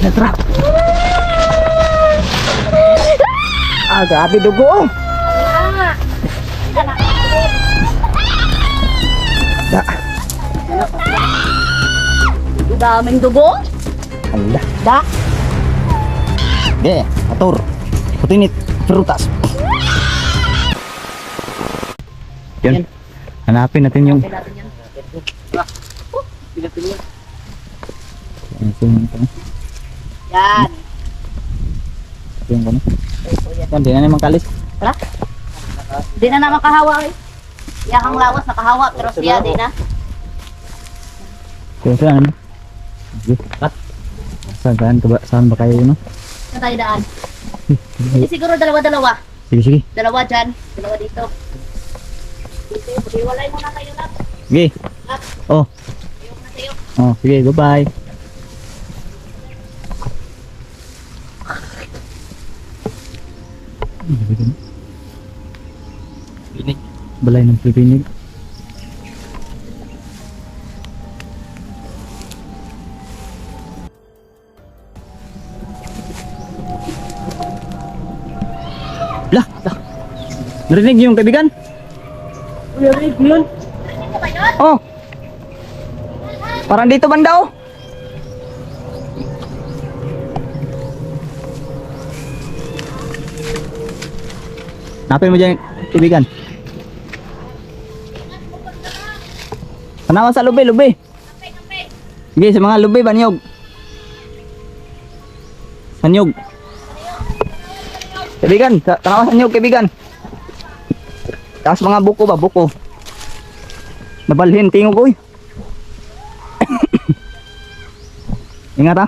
Natra. Grabe dugo. Da. Daming dugo. Hala. Da. Ge, atur. Putinit frutas. Yun. Hanapin natin yung Yan. yung ano. Yan, di na naman kalis. Tara. Di na naman kahawa eh. Yakang lawas nakahawa pero siya di na. Kaya saan ano? Saan ba kayo no? Saan tayo daan? Siguro dalawa-dalawa. Sige, sige. Dalawa dyan. Dalawa dito. Hiwalay muna kayo lang. Sige. Oh. Ayok na sa'yo. Oh, sige, bye-bye. Pinig. Balay ng pipinig. Lah, lah. Narinig yung kaibigan? Narinig yun. Oh. Parang dito banda oh. Napin mo dyan, kaibigan. Tanawan sa lubi, lubi. Sige, sa mga lubi, banyog. Sanyog. Kaibigan, tanawan sa nyog, kaibigan. Tapos mga buko ba, buko. Nabalhin, tingog uy. Ingat ha.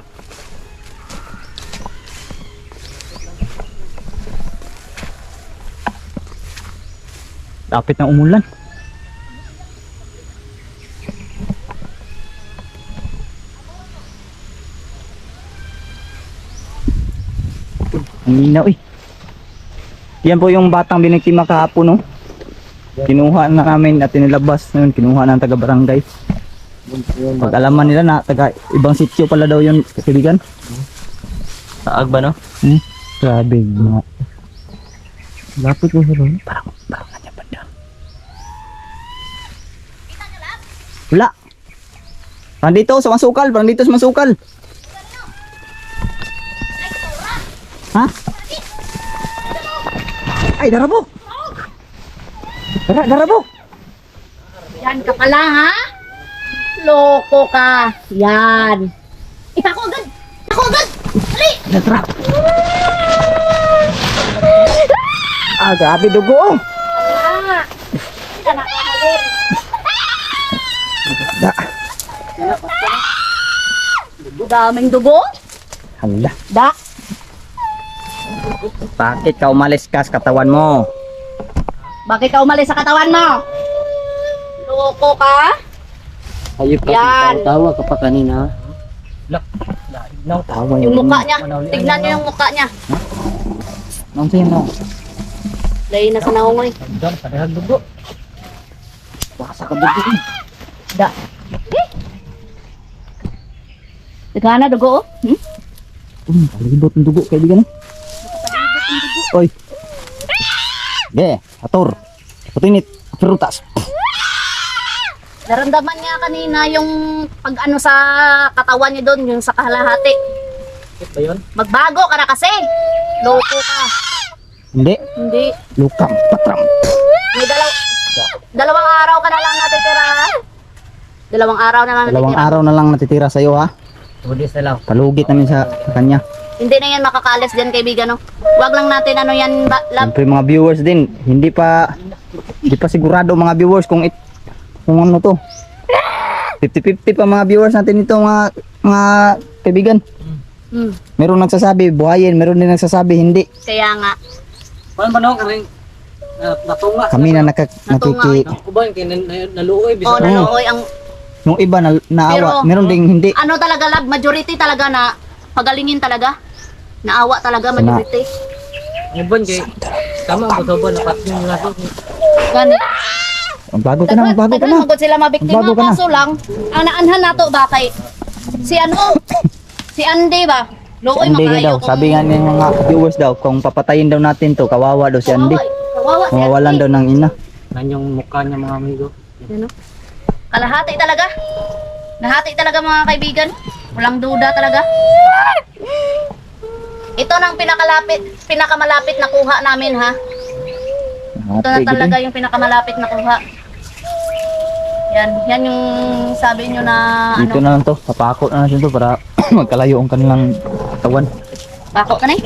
Lapit na umulan. Ang inaw eh. Yan po yung batang biniktima kahapon no. Kinuha na namin at tinilabas na yun. Kinuha ng taga-barangay. Pag alaman nila na taga ibang sityo pala daw yun kaibigan. Saag ba no? Grabe mga. Lapit ko sa doon. Parang kanya banda. Wala. Parang dito sa masukal. Parang dito sa masukal. Ha? Ay, darabo. Darabo. Yan ka pala ha? Loko ka. Yan. Ipako agad. Ipako agad. Dali. Natrap. Grabe dugo. Hindi ka nakakalit. Da. Daming dugo. Hala. Da. Bakit ka umalis ka sa katawan mo? Bakit ka umalis sa katawan mo? Loko ka? Ayun pa, Yan. tawa ka pa kanina. Tawa Yung mukha niya. Tignan niyo yung mukha niya. Nang sa'yo no? Layo na sa naungoy. Dam, padahal dugo. Baka ka dugo eh. Da. Teka na dugo oh. Palibot ng dugo kaibigan eh. Oy. Ge, atur. Putinit frutas. Naramdaman niya kanina yung pag ano sa katawan niya doon, yung sa kalahati. Bakit ba yun? Magbago ka na kasi. Loko ka. Hindi. Hindi. Lukam, patram. May dalawang araw ka na lang natitira. Dalawang araw na lang Dalawang natitira. araw na lang natitira sa'yo ha. Budis na lang. Palugit namin sa kanya. Hindi na yan makakalis dyan kaibigan no. Huwag lang natin ano yan lab. Siyempre mga viewers din, hindi pa sigurado mga viewers kung ano to. 50-50 pa mga viewers natin ito mga kaibigan. Meron nagsasabi buhayin, meron din nagsasabi hindi. Kaya nga. Paano ba nung karing natunga? Kami na nakiki Kubain kayo naluoy. Oh, nalooy ang yung iba na naawa, Pero, meron ding hindi. ano talaga lab, majority talaga na pagalingin talaga. Naawa talaga majority. Kubain kayo. Tama ang buto ba napatin yung nato. Gani. Magbago ka na, magbago ka na. Magod sila mabiktima Magbago ka na. kaso lang ang naanhan nato ba kay si ano Si Andy ba? Si Luoy Andy makayo daw. kung- Sabi nga ng mga viewers daw, kung papatayin daw natin to, kawawa daw si Andy. Kawawa si Mawawalan Andy. daw ng ina. Yan yung mukha niya mga amigo. Ano? Kalahati talaga. Nahati talaga mga kaibigan. Walang duda talaga. Ito nang pinakamalapit na kuha namin ha. Ito na Ate, talaga gid. yung pinakamalapit na kuha. Yan yung sabi nyo na Dito ano, na lang to. Papako na natin to para magkalayo ang kanilang katawan. bako ka na eh.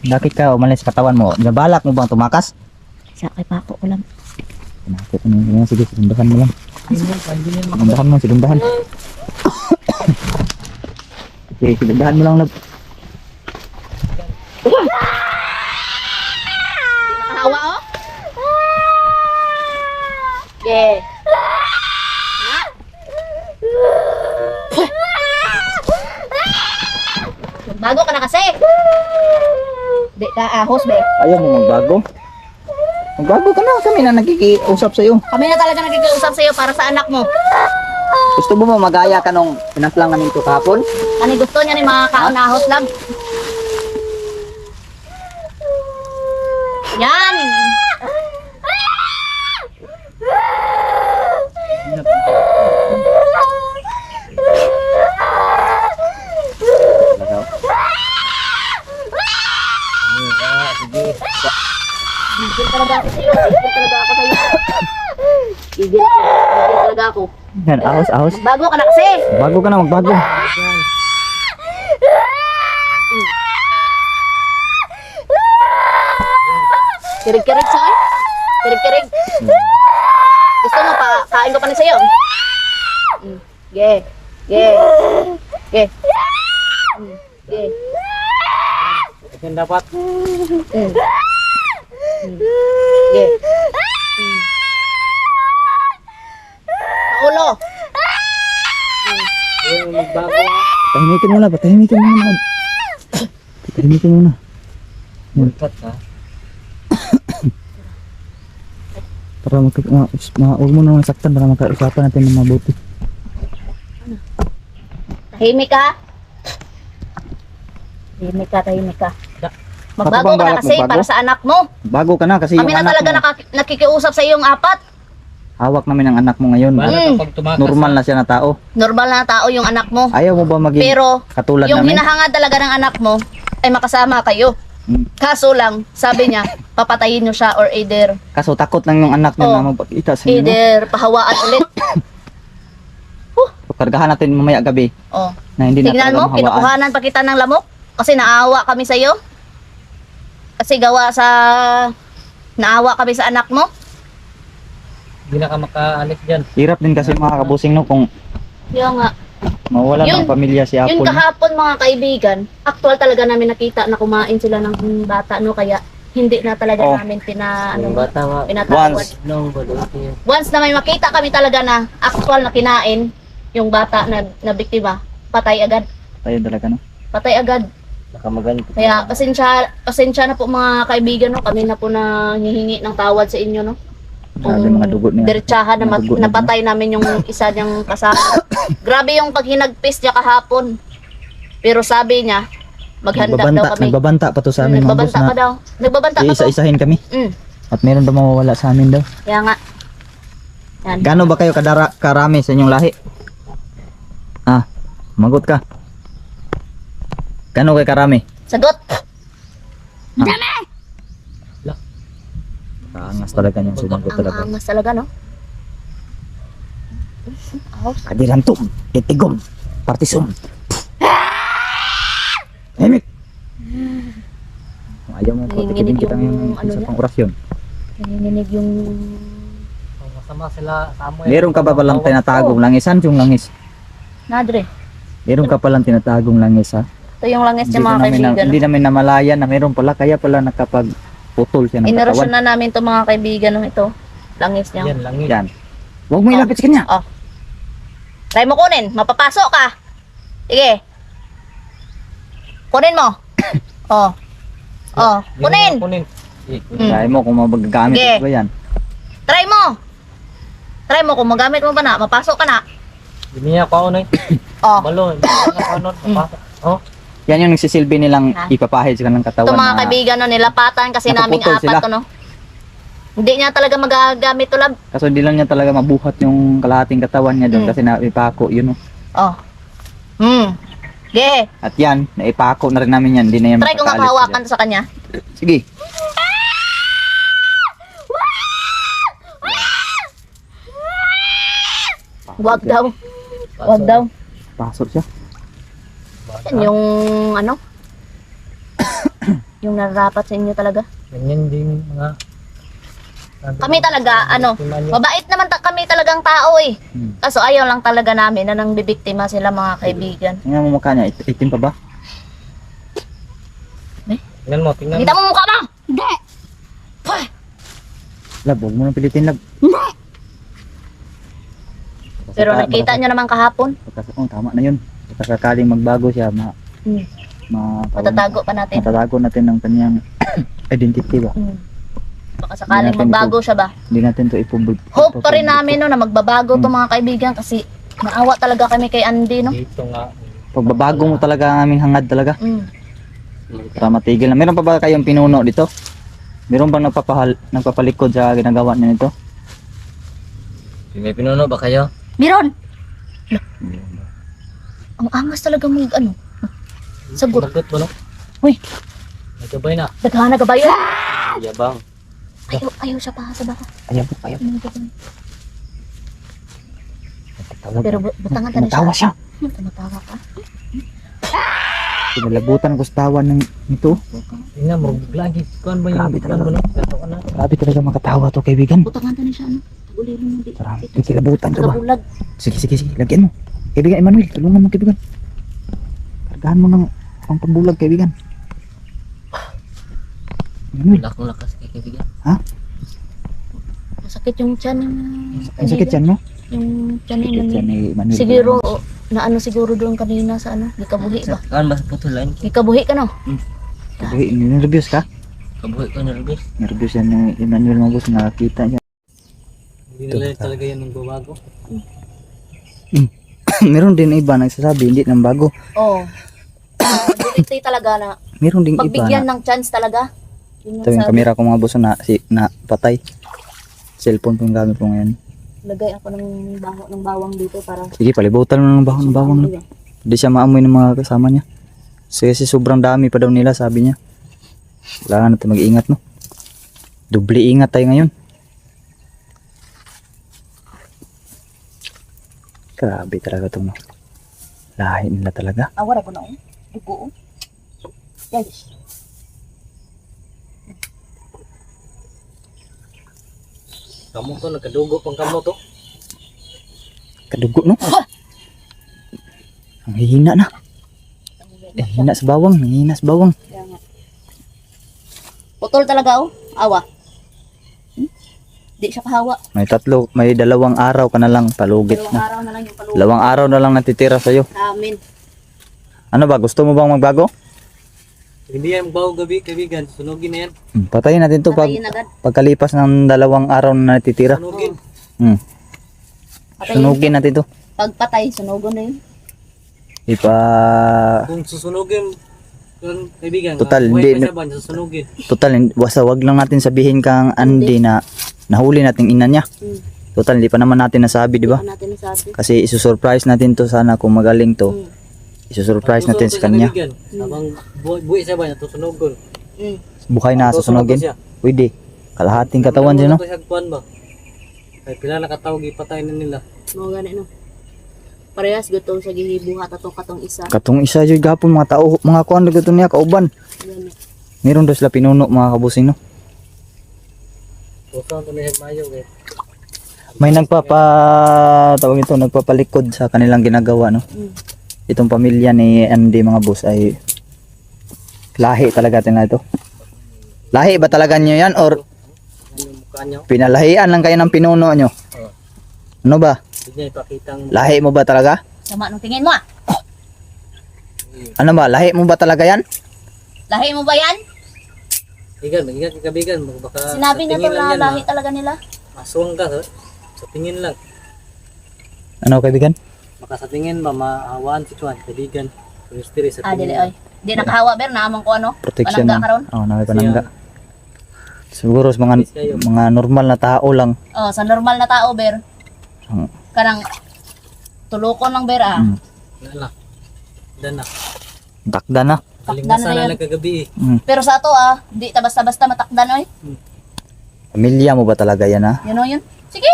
Bakit ka umalis sa katawan mo? Nabalak mo bang tumakas? Sa kay bako ko lang. Pinakot mo na. Sige, sigundahan mo lang. Sigundahan mo, sigundahan. Sige, sigundahan mo lang. Love. Nakahawa oh. Yeah. Bago ka na kasi. Di ka ahos be. Ayaw mo magbago? Magbago ka na. Kami na nakikiusap sa'yo. Kami na talaga nakikiusap sa iyo para sa anak mo. Gusto mo ba magaya ka nung pinaslang namin ito kahapon? Ano gusto niya ni mga kaunahos lang. Yan. Gigil talaga ako sa iyo. Gigil talaga ako sa iyo. Gigil talaga ako. Yan, ahos, ahos. Bago ka na kasi. Bago ka na, magbago. Kirig-kirig sa akin. Kirig-kirig. Gusto mo pa, kain ko pa na sa'yo. Yeah. Yeah. Yeah. Yeah. Yan dapat. Yeah. Paulo. Yung magbago. Patahimikin mo na, patahimikin mo na. Patahimikin mo na. Mulkat ha. Para huwag mo na masaktan para makausapan natin ng mabuti. Tahimik ka. Tahimik ka, tahimik ka. Ako Magbago bang ka na balak kasi magbago? para sa anak mo. Bago ka na kasi Kami yung na anak talaga mo, nakikiusap sa iyong apat. hawak namin ang anak mo ngayon. Para kapag tumakas. Normal na siya na tao. Normal na tao yung anak mo. Ayaw mo ba maging Pero katulad yung namin? hinahangad talaga ng anak mo ay makasama kayo. Hmm. Kaso lang, sabi niya, papatayin niyo siya or either Kaso takot lang yung anak niya Oh. na magpakita sa inyo. either pahawaan ulit. Kargahan natin mamaya gabi Oh. na hindi na Tingnan talaga mo, mahawaan. kinukuhanan pa kita ng lamok kasi naawa kami sa iyo. Kasi gawa sa naawa kami sa anak mo. Hindi na ka makaalis dyan. Hirap din kasi mga kabusing no kung Yung nga, mawala Yun- ng pamilya si yun Apple. kahapon mga kaibigan, actual talaga namin nakita na kumain sila ng bata no kaya hindi na talaga Oh. namin Yung bata nga. pinatawad. Once. Nung baluti. Once na may makita kami talaga na actual na kinain yung bata na biktima, patay agad. Tayo talaga no. Patay agad. Nakamaganito. Kaya pasensya na po mga kaibigan no, kami na po na hihingi ng tawad sa inyo no. Grabe mga dugo niya. Diretsahan na Mga dugo niya. napatay namin yung isa niyang kasama. Grabe yung paghinagpis niya kahapon. Pero sabi niya, maghanda daw kami. Nagbabanta pa to sa amin mga boss Nagbabanta pa na daw. Nagbabanta pa to. isa-isahin kami. Mm, At meron daw mawawala sa amin daw. kaya nga. Yan. Gaano ba kayo karami sa inyong lahi? Magot ka. Gaano kayo karami? Sagot. Kaangas talaga niyang sumagot Ang talaga. angas talaga no. Kadirantum, titigom, partisum. Hemik. Ayaw mo po, Nanginginig titigin kita yung ngayon ano sa niya. pang orasyon. Nanginginig yung Kung masama sila sa amoy. Meron ka pa palang tinatagong langisan, yung langis. nadre. Meron ka palang tinatagong langis ha. Ito yung langis niya mga kaibigan. Hindi namin namalayan na meron pala, kaya pala nakapagputol siya ng Inerosyon katawan. na namin to mga kaibigan ng ito. Langis niya. Yan lang yun. Yan. Huwag mo ilapit sa kanya. Oh. Try mo kunin, mapapasok ka. Sige. Kunin mo. Oh. Oh, kunin. Kunin. Kaya mo kung magagamit Sige. ba yan. Try mo. Try mo kung magamit mo ba na, mapasok ka na. Hindi niya ako na Oh. balon. Ano, napasok. Oh, Yan yung nagsisilbi nilang ipapahid sa kanilang katawan. Ito mga na- kaibigan, no, nilapatan kasi naming Nakaputol apat sila. to, no. Hindi niya talaga magagamit to, lab. Kaso hindi lang niya talaga mabuhat yung kalahating katawan niya doon kasi naipako yun. Oh. Ge, At yan, naipako na rin namin yan. Hindi na yan try ko nga makakaalis pahawakan to sa kanya. dyan. Sige. Wag daw. Wag daw. Pasok siya. Yan yung ano? Yung nararapat sa inyo talaga. ganyan din mga Kami talaga, ano, mabait naman kami talagang tao eh. Kaso ayaw lang talaga namin na nang bibiktima sila mga kaibigan. Tingnan mo mukha niya. Itim pa ba? Tingnan mo, tingnan mo. Kita mo mukha mo! Hindi! Lab, huwag mo nang pilitin, Lab. Pero nakita nyo naman kahapon, Oh, tama na yun. Sakaling magbago siya, matatago pa natin. matatago natin ng kanyang identity ba? Baka sakaling Hindi natin magbago siya ba? Hindi natin to ipubog. Hope pa rin namin no, na magbabago to mga kaibigan kasi naawa talaga kami kay Andy no. Dito nga. Pagbabago mo talaga ang aming hangad talaga. Mm. Para matigil na. Meron pa ba kayong pinuno dito? Meron bang nagpapalikod sa ginagawa niya nito? May pinuno ba kayo? Meron! Ang angas talaga mong ano. Sagot. Sagot mo no? Uy, Nagkabay na. daghana ka ba yun? Yabang. Ayaw siya pa sa baka. Ayaw. Pero butangan ka na siya. Tumatawa siya. Tumatawa ka. Pinalabutan ko sa tawa nito. Tingnan mo, lagi. Kuan ba yung Grabe kuan mo no? Ito na. Grabe talaga makatawa to, kaibigan. Butangan ka na siya ano. Tagulirin mo di. Grabe, pinalabutan ko ba? Tagabulag. Sige. Lagyan mo. Kaibigan Emmanuel, tulungan mo kaibigan. Kargahan mo ng pangpabulag kaibigan. Emmanuel, Wala akong lakas kay kaibigan. Masakit yung tiyan yung... ang sakit yan mo? Yung tiyan Sakit yung... yan ni Emmanuel. Siguro, na ano siguro doon kanina sa ano, gikabuhi ba? Kuan ba sa putulan? Gikabuhi ka no? Kabuhi, nervyos ka? Kabuhi ko nervous. Nervyos yan ni Emmanuel Mabus, nakakita niya. Hindi nila talaga yan ng babago. Meron din iba nagsasabi, hindi nang bago. Oo. Ito talaga na, Meron din iba pagbigyan na, ng chance talaga. Yun ito yung sabi. kamera ko mga boss na patay. Cellphone pong gamit ko ngayon. Lagay ako ng bawang dito para... Sige, palibutan mo ng bawang. No? Hindi siya maamoy ng mga kasama niya. Kasi sobrang dami pa daw nila, sabi niya. Kailangan natin mag-iingat, no? Dubli ingat tayo ngayon. Grabe talaga itong lahi nila talaga. Awara ko na oh. Dugo oh. Yes. Kamu to nagkadugo pang kamo to. Kadugo, no? Ang hihina na. Hihina sa bawang. Kaya nga. Putol talaga oh. Awa. Di siya kahawa. May dalawang araw ka na lang palugit Dalawang na. araw na lang yung paluwa Dalawang araw na lang natitira sa'yo. namin. Ano ba? Gusto mo bang magbago? Hindi yan bago gabi kaibigan. Sunugin na yan. Patayin natin to Patayin agad. pagkalipas ng dalawang araw na natitira. Sunugin. Patayin. Sunugin natin to. Pagpatay, sunugon na yun. Kung susunugin yun, kaibigan. Total, buhay hindi- pa siya ba? Susunugin. Total, wag lang natin sabihin kang Andy na nahuli natin ina niya. Total, hindi pa naman natin nasabi, di ba? Ano natin nasabi? Kasi isusurprise natin to sana kung magaling to. Isusurprise natin sa kanya. Habang buhay siya ba? Natusunugon. Buhay na susunugin. Pwede. Kalahating katawan siya, no? Kuan ba? Kaya pila nakatawag ipatay na nila. Mga gani no. Parehas gutong sa gihibuhat atong katong isa. Katong isa yung gapon mga tao, mga kuan na gato niya, kauban. Yan. Meron daw sila pinuno mga kabusing, no? Pusa ito na yung mayo eh. May tawag ito, nagpapalikod sa kanilang ginagawa, no? Itong pamilya ni Andy mga boss ay lahi talaga nila ito. Lahi ba talaga nyo yan or Ano yung mukha nyo? pinalahian lang kayo ng pinuno nyo? Oo. Ano ba? Hindi niya ipakita ang Lahi mo ba talaga? Sama nung tingin mo ah. Ano ba? Lahi mo ba talaga yan? Lahi mo ba yan? Bigan, mag-ingat ka kabigan. Baka Sinabi sa na to tingin lang na yan, lahi talaga nila. Aswang ka, sa tingin lang. Ano kaibigan? Baka sa tingin ba, maawaan si Chuan, kaibigan. Ministry sa Dili oy. Di nakahawa ber naamang ko ano. Protection Panangga na. karon. Oh, na may panangga. Siguro sa mga normal na tao lang. Oh, sa normal na tao ber. Ang- Kanang tulukon lang ber ah. Nala. Dana. Takda na. Galing Takdan na na sana yan. nagkagabi eh. Pero sa ato di ta basta-basta matakdan oy. Pamilya mo ba talaga yan ha? Yun o yun. Sige.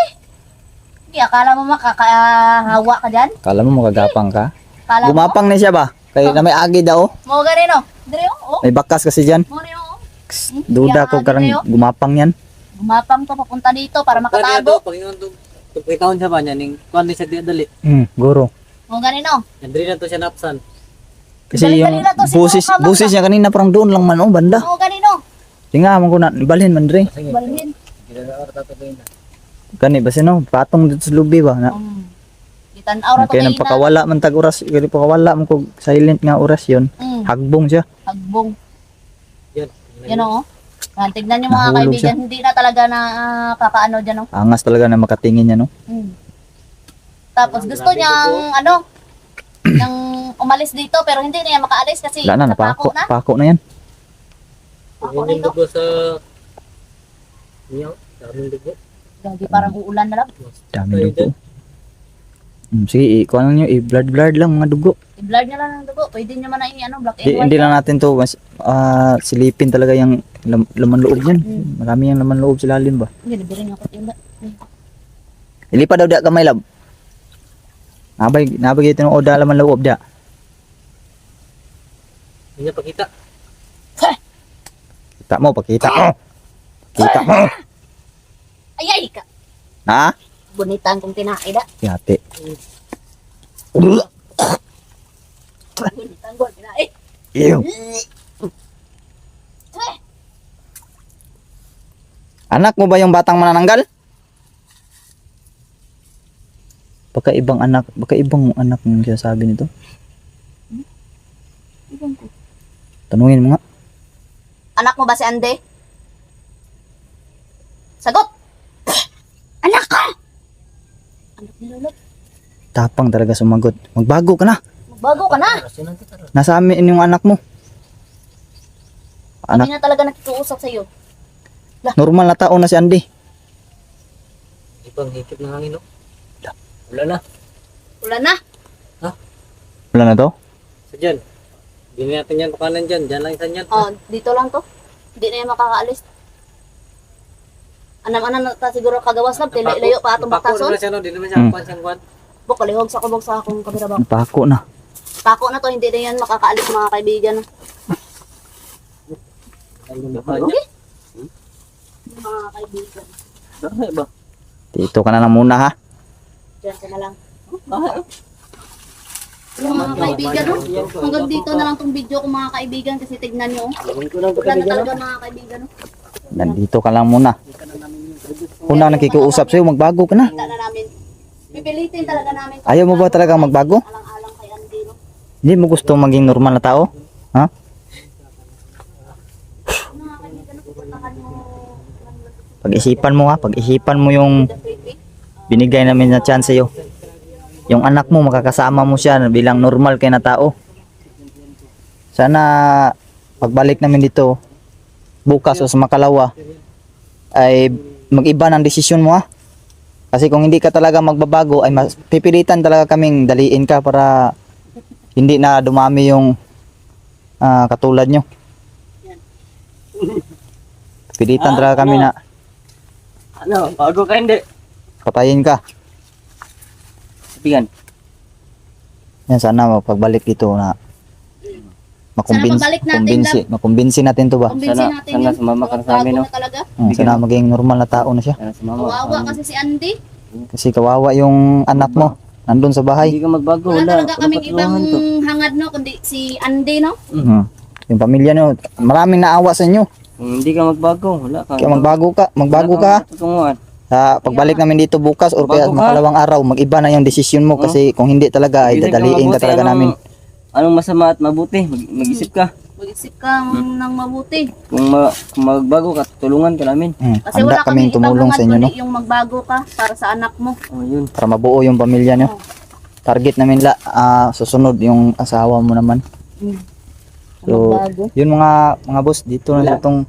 Sige, akala mo makakahawa ka dyan? Kala mo magagapang ka? Akala mo? Gumapang na siya ba? Kaya na may agi daw. Mo ganin o. Dire o. May bakas kasi dyan. Mo rin o. Duda ko karang gumapang yan. Gumapang to papunta dito para Kaya to, makatago. Panginoon to. Ikaw siya ba niya, ning kuwan din siya di dali. Guro. Mo ganin o. Yan din na to siya napsan. Kasi Dali-dali yung na to, siguro busis, kamang busis niya kanina parang doon lang man oh, banda. Mo ganin o. Tinga man ko na, ibalhin man dre. Sige. Balhin. Ginagawa ta to na. Gani ba sino? Patong dito sa lubi ba? Na, Itanaw ra to kaya kayo nang pakawala man tag oras, kaya pakawala man ko silent nga oras yon. Hagbong siya. Hagbong. Yan. Yan o. Tignan niyo mga Nahulog kaibigan, hindi na talaga na kakaano dyan o. Angas talaga na makatingin niya no. Tapos gusto niyang ano, nang umalis dito pero hindi niya makaalis kasi Wala na, napako napako. na. Pako na yan. Pako Yan yung dito. dugo sa... Niyo, daming dugo. Gagi parang uulan na lang. Dami dugo. Sige, ikuha lang nyo, i-blood lang mga dugo. I-blur niya lang ng dugo. Pwede niyo man na ano, black and Di, white. hindi lang natin to, mas, silipin talaga yung laman loob yan. Marami yung laman loob sa lalim ba. Hindi, nabirin ako tinda. Ilipa daw diya kamay lab. Nabay ito ng oda laman loob diya. Hindi niya pakita. Kita mo, pakita mo. Kita mo. Ayay ka! Na? Bunitan kong tinaida. Yate. Bunitan ko, tinaid. Ew. Anak mo ba yung batang manananggal? Baka ibang anak mong sinasabi nito. Tanungin mo nga. Anak mo ba si Ande? Sagot! Anak ka! Anak ni Lolo. Tapang talaga sumagot. Magbago ka na. Magbago ka na. Nasa amin yung anak mo. Kami na talaga nakikiusap sa iyo. Normal na tao na si Andy. Ibang hikip ng hangin, no? Wala na. Wala na. Wala na to? Sa dyan. Hindi natin yan pakanan dyan. Dyan lang isa yan. Oh, dito lang to. Hindi na yan makakaalis. Anam-anam na ta siguro kagawas lang. Layo pa atong Pako batason. naman siya, no? Di naman siya kuwan siyang kuwan. Buk, kalihog sa kubog sa akong kamera ba. Napako na. Pako na to, hindi na yan makakaalis mga kaibigan. Ang lumahan niya. Mga kaibigan. Bakit ba? Dito ka na muna ha. Diyan ka na lang. Yung mga kaibigan, no? Hanggang dito na lang tong video ko mga kaibigan kasi tignan nyo. Wala na talaga mga kaibigan. No? Nandito ka lang muna. Unang nakikiusap sa'yo, magbago ka na. Kita na namin. Pipilitin talaga namin. Ayaw mo ba talaga magbago? Alang-alang kay Andy, no? Hindi mo gusto maging normal na tao? Ha? Mga kaibigan, no? Pupuntahan nyo. Pag-isipan mo ha. Pag-isipan mo yung binigay namin na chance sa'yo. Yung anak mo, makakasama mo siya bilang normal kay na tao. Sana pagbalik namin dito, bukas o sa Makalawa, ay mag-iba ng desisyon mo ha. Kasi kung hindi ka talaga magbabago, ay pipilitan talaga kaming daliin ka para hindi na dumami yung katulad nyo. Pipilitan talaga kami na Ano? Bago ka hindi. patayin ka. Sabihan. Yan, sana pagbalik dito na pagbalik natin, makumbinsi natin to ba? Kumbinsin natin sana yun. sumama ka sa amin, no? Bago na talaga. Sana maging normal na tao na siya. Sana sumama. Kawawa kasi si Andy. Kasi kawawa yung anak mo. Nandun sa bahay. Hindi ka magbago. Wala talaga kaming ibang hangad, no? Kundi si Andy, no? Yung pamilya nyo, maraming naawa sa inyo. Kung hindi ka magbago, wala ka. Kaya magbago ka ha. Tutunguhan. Sa pagbalik namin dito bukas or kaya Magbago ka. makalawang araw, mag-iba na yung desisyon mo kasi kung hindi talaga ay dadaliin ka talaga namin. Anong masama at mabuti? Mag-isip ka. Mag-isip ka ng mabuti. Kung magbago ka, tulungan ka namin. Kasi Handa wala kaming kaming ibang tumulong hangad sa inyo, no? kundi yung magbago ka para sa anak mo. Oh, yun. Para mabuo yung pamilya nyo. target namin susunod yung asawa mo naman. So, Bago. yun mga boss, dito na itong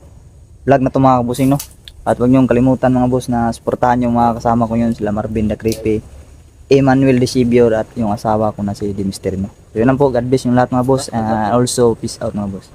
vlog na ito mga kabusing, no? At huwag niyong kalimutan mga boss na suportahan yung mga kasama ko yun, sila Marvin the Creepy, Emmanuel Decibior at yung asawa ko na si Dimister, no? So yun lang po, God bless yung lahat mga boss, and also peace out mga boss.